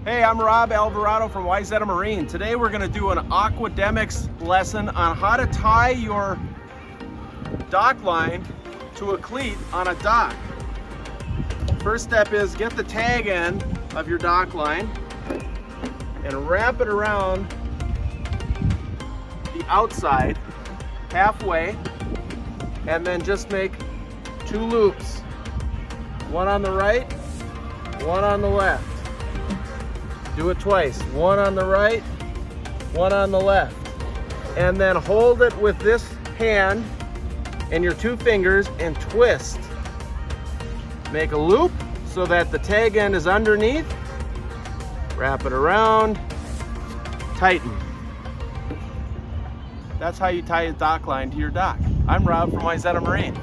Hey, I'm Rob Alvarado from Wayzata Marine. Today we're going to do an aquademics lesson on how to tie your dock line to a cleat on a dock. First step is get the tag end of your dock line and wrap it around the outside halfway, and then just make 2 loops. One on the right, one on the left. Do it twice, one on the right, one on the left. And then hold it with this hand and your 2 fingers and twist. Make a loop so that the tag end is underneath. Wrap it around, tighten. That's how you tie a dock line to your dock. I'm Rob from Wayzata Marine.